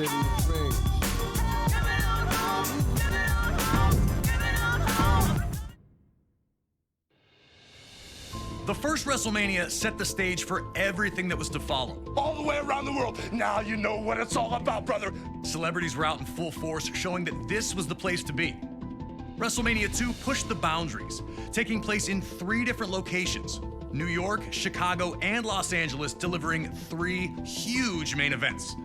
in the ring. The first WrestleMania set the stage for everything that was to follow. All the way around the world. Now you know what it's all about, brother. Celebrities were out in full force, showing that this was the place to be. WrestleMania 2 pushed the boundaries, taking place in 3 different locations: New York, Chicago, and Los Angeles, delivering 3 huge main events.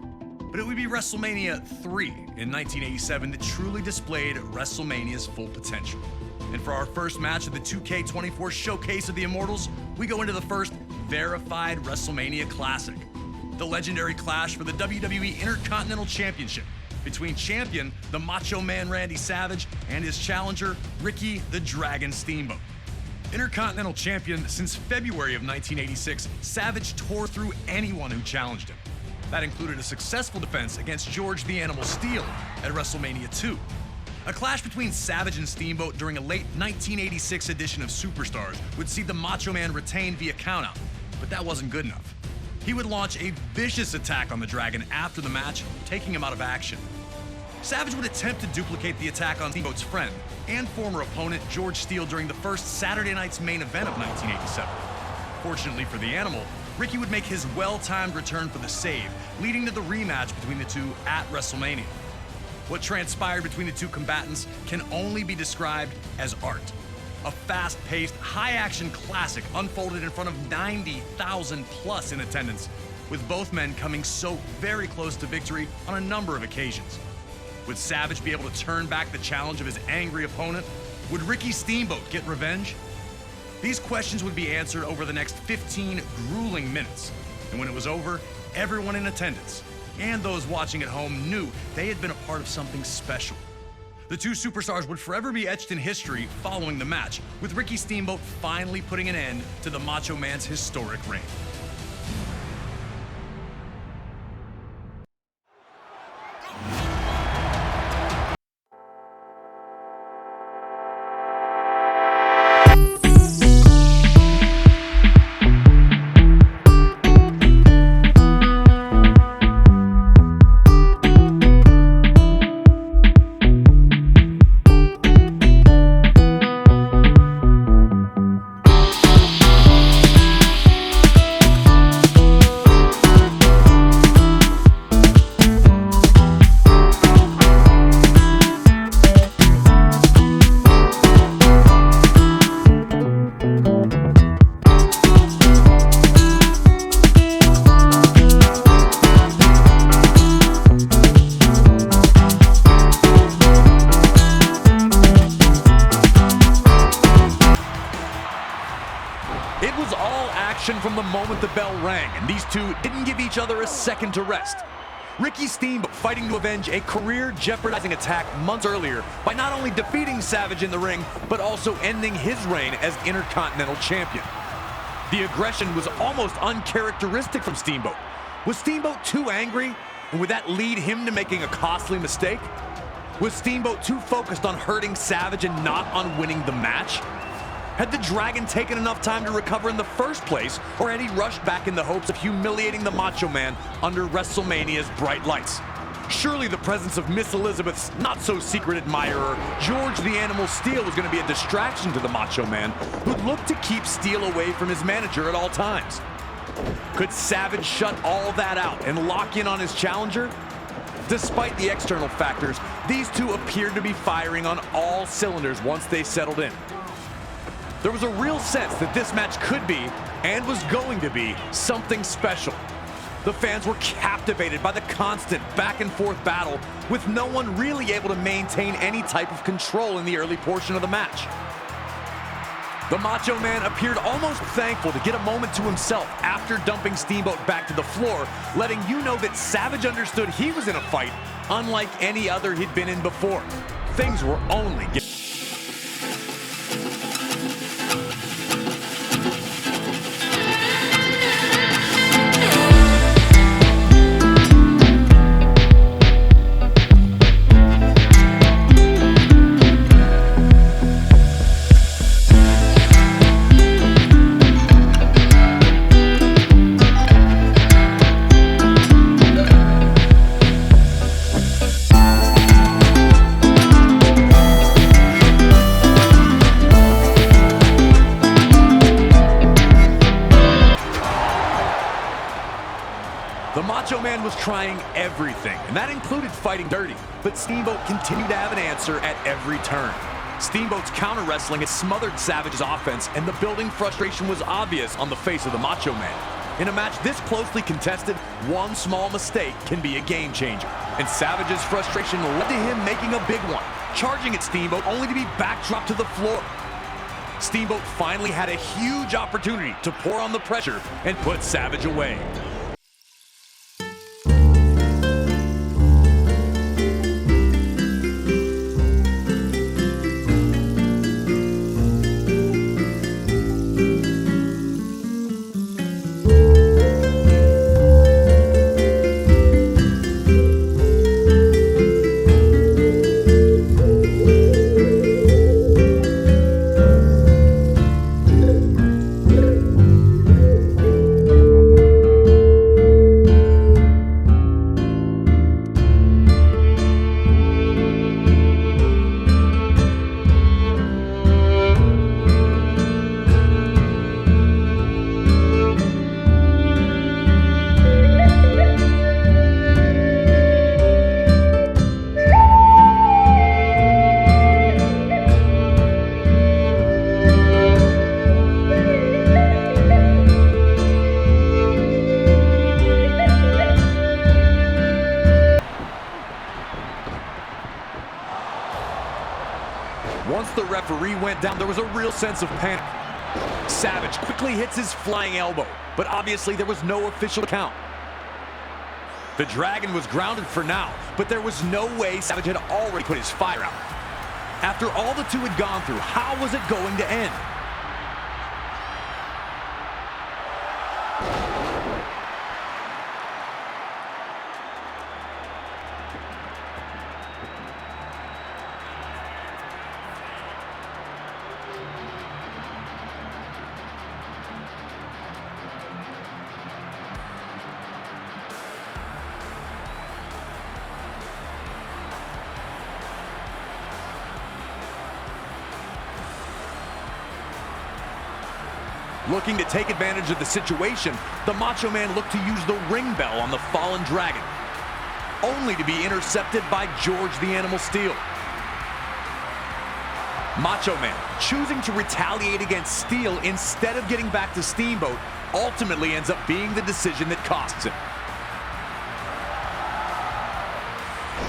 But it would be WrestleMania III in 1987 that truly displayed WrestleMania's full potential. And for our first match of the 2K24 Showcase of the Immortals, we go into the first verified WrestleMania Classic, the legendary clash for the WWE Intercontinental Championship between champion, the Macho Man Randy Savage, and his challenger, Ricky the Dragon Steamboat. Intercontinental champion since February of 1986, Savage tore through anyone who challenged him. That included a successful defense against George the Animal Steele at WrestleMania II. A clash between Savage and Steamboat during a late 1986 edition of Superstars would see the Macho Man retain via countout, but that wasn't good enough. He would launch a vicious attack on the Dragon after the match, taking him out of action. Savage would attempt to duplicate the attack on Steamboat's friend and former opponent George Steele during the first Saturday night's main event of 1987. Fortunately for the Animal, Ricky would make his well-timed return for the save, leading to the rematch between the two at WrestleMania. What transpired between the two combatants can only be described as art. A fast-paced, high-action classic unfolded in front of 90,000 plus in attendance, with both men coming so very close to victory on a number of occasions. Would Savage be able to turn back the challenge of his angry opponent? Would Ricky Steamboat get revenge? These questions would be answered over the next 15 grueling minutes. And when it was over, everyone in attendance and those watching at home knew they had been a part of something special. The two superstars would forever be etched in history following the match, with Ricky Steamboat finally putting an end to the Macho Man's historic reign. From the moment the bell rang, and these two didn't give each other a second to rest. Ricky Steamboat fighting to avenge a career-jeopardizing attack months earlier by not only defeating Savage in the ring, but also ending his reign as Intercontinental Champion. The aggression was almost uncharacteristic from Steamboat. Was Steamboat too angry, and would that lead him to making a costly mistake? Was Steamboat too focused on hurting Savage and not on winning the match? Had the Dragon taken enough time to recover in the first place, or had he rushed back in the hopes of humiliating the Macho Man under WrestleMania's bright lights? Surely the presence of Miss Elizabeth's not-so-secret admirer, George the Animal Steele, was going to be a distraction to the Macho Man, who'd look to keep Steele away from his manager at all times. Could Savage shut all that out and lock in on his challenger? Despite the external factors, these two appeared to be firing on all cylinders once they settled in. There was a real sense that this match could be, and was going to be, something special. The fans were captivated by the constant back-and-forth battle, with no one really able to maintain any type of control in the early portion of the match. The Macho Man appeared almost thankful to get a moment to himself after dumping Steamboat back to the floor, letting you know that Savage understood he was in a fight unlike any other he'd been in before. Things were only getting... was trying everything, and that included fighting dirty, but Steamboat continued to have an answer at every turn. Steamboat's counter wrestling had smothered Savage's offense, and the building frustration was obvious on the face of the Macho Man. In a match this closely contested, one small mistake can be a game changer. And Savage's frustration led to him making a big one, charging at Steamboat only to be backdropped to the floor. Steamboat finally had a huge opportunity to pour on the pressure and put Savage away. Once the referee went down, there was a real sense of panic. Savage quickly hits his flying elbow, but obviously there was no official count. The Dragon was grounded for now, but there was no way Savage had already put his fire out. After all the two had gone through, how was it going to end? Looking to take advantage of the situation, the Macho Man looked to use the ring bell on the fallen Dragon, only to be intercepted by George the Animal Steel. Macho Man, choosing to retaliate against Steel instead of getting back to Steamboat, ultimately ends up being the decision that costs him.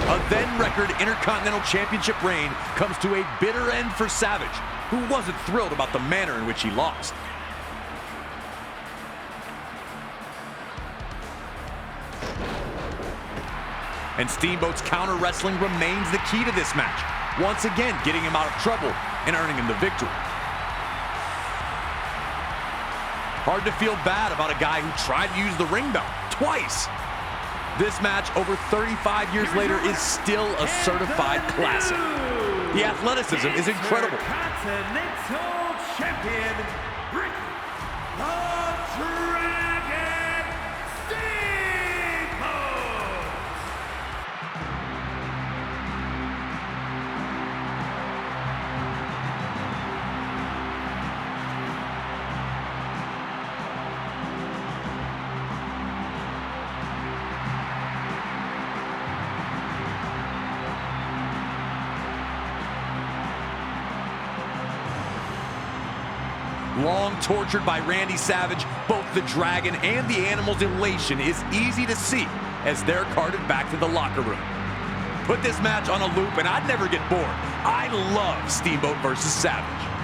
A then-record Intercontinental Championship reign comes to a bitter end for Savage, who wasn't thrilled about the manner in which he lost. And Steamboat's counter wrestling remains the key to this match, once again getting him out of trouble and earning him the victory. Hard to feel bad about a guy who tried to use the ring bell twice. This match, over 35 years later, is still a certified classic. The athleticism is incredible. Continental Champion, Rick the Dragon Steamboat! Long tortured by Randy Savage, both the Dragon and the Animal's elation is easy to see as they're carted back to the locker room. Put this match on a loop and I'd never get bored. I love Steamboat versus Savage.